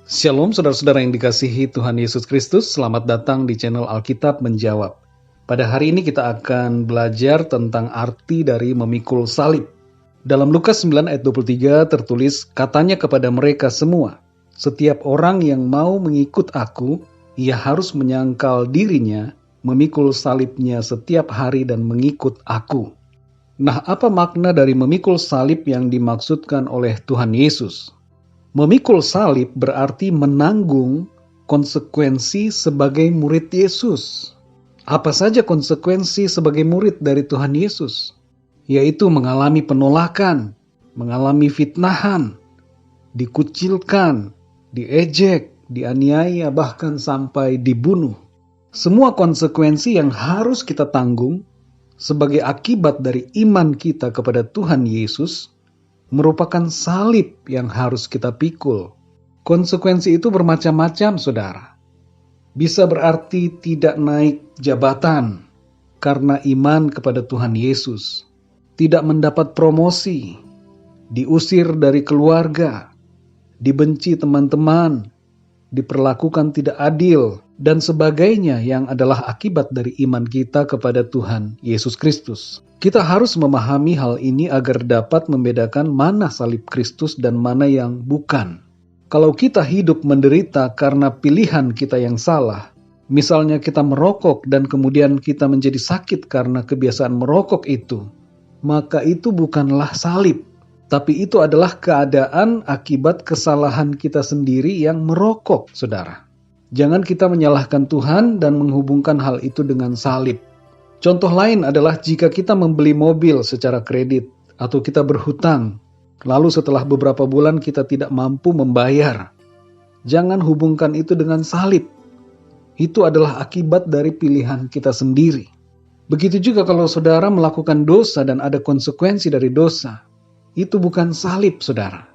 Shalom saudara-saudara yang dikasihi Tuhan Yesus Kristus, selamat datang di channel Alkitab Menjawab. Pada hari ini kita akan belajar tentang arti dari memikul salib. Dalam Lukas 9 ayat 23 tertulis, katanya kepada mereka semua, setiap orang yang mau mengikut aku, ia harus menyangkal dirinya, memikul salibnya setiap hari dan mengikut aku. Nah, apa makna dari memikul salib yang dimaksudkan oleh Tuhan Yesus? Memikul salib berarti menanggung konsekuensi sebagai murid Yesus. Apa saja konsekuensi sebagai murid dari Tuhan Yesus? Yaitu mengalami penolakan, mengalami fitnahan, dikucilkan, diejek, dianiaya, bahkan sampai dibunuh. Semua konsekuensi yang harus kita tanggung sebagai akibat dari iman kita kepada Tuhan Yesus merupakan salib yang harus kita pikul. Konsekuensi itu bermacam-macam, saudara. Bisa berarti tidak naik jabatan karena iman kepada Tuhan Yesus, tidak mendapat promosi, diusir dari keluarga, dibenci teman-teman, diperlakukan tidak adil, dan sebagainya yang adalah akibat dari iman kita kepada Tuhan Yesus Kristus. Kita harus memahami hal ini agar dapat membedakan mana salib Kristus dan mana yang bukan. Kalau kita hidup menderita karena pilihan kita yang salah, misalnya kita merokok dan kemudian kita menjadi sakit karena kebiasaan merokok itu, maka itu bukanlah salib, tapi itu adalah keadaan akibat kesalahan kita sendiri yang merokok, saudara. Jangan kita menyalahkan Tuhan dan menghubungkan hal itu dengan salib. Contoh lain adalah jika kita membeli mobil secara kredit atau kita berhutang, lalu setelah beberapa bulan kita tidak mampu membayar. Jangan hubungkan itu dengan salib. Itu adalah akibat dari pilihan kita sendiri. Begitu juga kalau saudara melakukan dosa dan ada konsekuensi dari dosa. Itu bukan salib, saudara.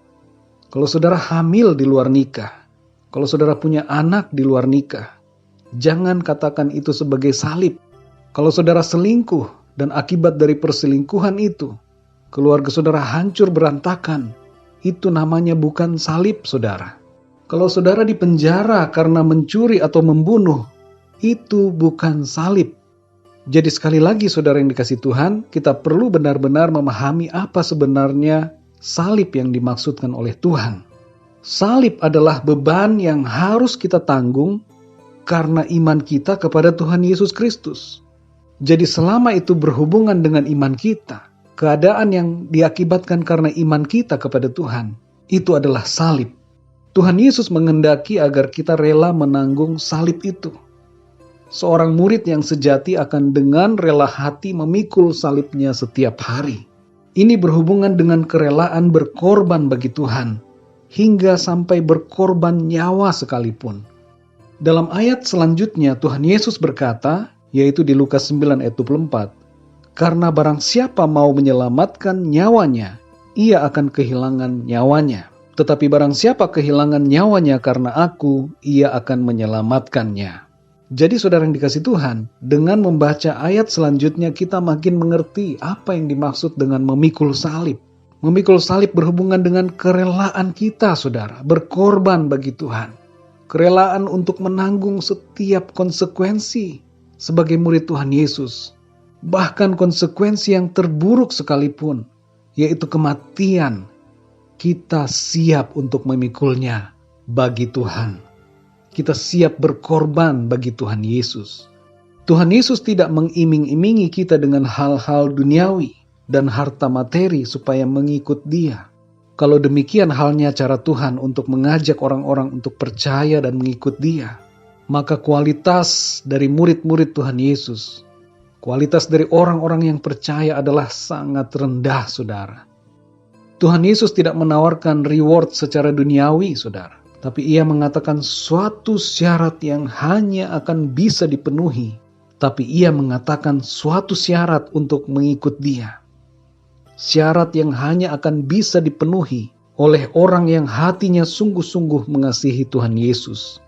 Kalau saudara hamil di luar nikah, kalau saudara punya anak di luar nikah, jangan katakan itu sebagai salib. Kalau saudara selingkuh dan akibat dari perselingkuhan itu, keluarga saudara hancur berantakan, itu namanya bukan salib, saudara. Kalau saudara dipenjara karena mencuri atau membunuh, itu bukan salib. Jadi sekali lagi saudara yang dikasihi Tuhan, kita perlu benar-benar memahami apa sebenarnya salib yang dimaksudkan oleh Tuhan. Salib adalah beban yang harus kita tanggung karena iman kita kepada Tuhan Yesus Kristus. Jadi selama itu berhubungan dengan iman kita, keadaan yang diakibatkan karena iman kita kepada Tuhan, itu adalah salib. Tuhan Yesus menghendaki agar kita rela menanggung salib itu. Seorang murid yang sejati akan dengan rela hati memikul salibnya setiap hari. Ini berhubungan dengan kerelaan berkorban bagi Tuhan, hingga sampai berkorban nyawa sekalipun. Dalam ayat selanjutnya Tuhan Yesus berkata, yaitu di Lukas 9 ayat 24, karena barang siapa mau menyelamatkan nyawanya, ia akan kehilangan nyawanya. Tetapi barang siapa kehilangan nyawanya karena aku, ia akan menyelamatkannya. Jadi saudara yang dikasihi Tuhan, dengan membaca ayat selanjutnya kita makin mengerti apa yang dimaksud dengan memikul salib. Memikul salib berhubungan dengan kerelaan kita, saudara, berkorban bagi Tuhan. Kerelaan untuk menanggung setiap konsekuensi sebagai murid Tuhan Yesus. Bahkan konsekuensi yang terburuk sekalipun, yaitu kematian, kita siap untuk memikulnya bagi Tuhan. Kita siap berkorban bagi Tuhan Yesus. Tuhan Yesus tidak mengiming-imingi kita dengan hal-hal duniawi dan harta materi supaya mengikut Dia. Kalau demikian halnya cara Tuhan untuk mengajak orang-orang untuk percaya dan mengikut Dia, maka kualitas dari murid-murid Tuhan Yesus, kualitas dari orang-orang yang percaya adalah sangat rendah, saudara. Tuhan Yesus tidak menawarkan reward secara duniawi, saudara. Tapi ia mengatakan suatu syarat yang hanya akan bisa dipenuhi. Tapi ia mengatakan suatu syarat untuk mengikut Dia. Syarat yang hanya akan bisa dipenuhi oleh orang yang hatinya sungguh-sungguh mengasihi Tuhan Yesus,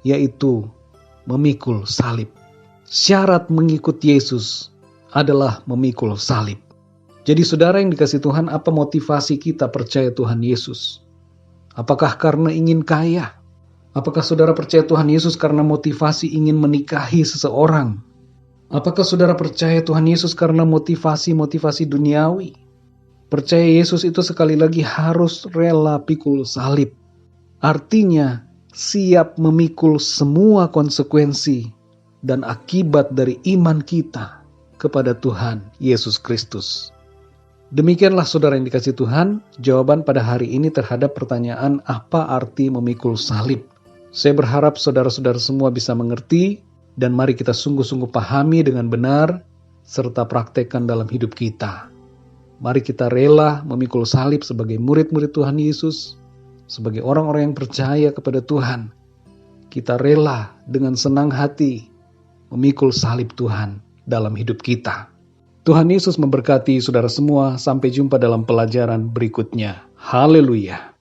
yaitu memikul salib. Syarat mengikut Yesus adalah memikul salib. Jadi saudara yang dikasihi Tuhan, apa motivasi kita percaya Tuhan Yesus? Apakah karena ingin kaya? Apakah saudara percaya Tuhan Yesus karena motivasi ingin menikahi seseorang? Apakah saudara percaya Tuhan Yesus karena motivasi duniawi? Percaya Yesus itu sekali lagi harus rela pikul salib. Artinya, siap memikul semua konsekuensi dan akibat dari iman kita kepada Tuhan Yesus Kristus. Demikianlah saudara yang dikasihi Tuhan, jawaban pada hari ini terhadap pertanyaan apa arti memikul salib. Saya berharap saudara-saudara semua bisa mengerti dan mari kita sungguh-sungguh pahami dengan benar serta praktekkan dalam hidup kita. Mari kita rela memikul salib sebagai murid-murid Tuhan Yesus, sebagai orang-orang yang percaya kepada Tuhan. Kita rela dengan senang hati memikul salib Tuhan dalam hidup kita. Tuhan Yesus memberkati saudara semua. Sampai jumpa dalam pelajaran berikutnya. Haleluya.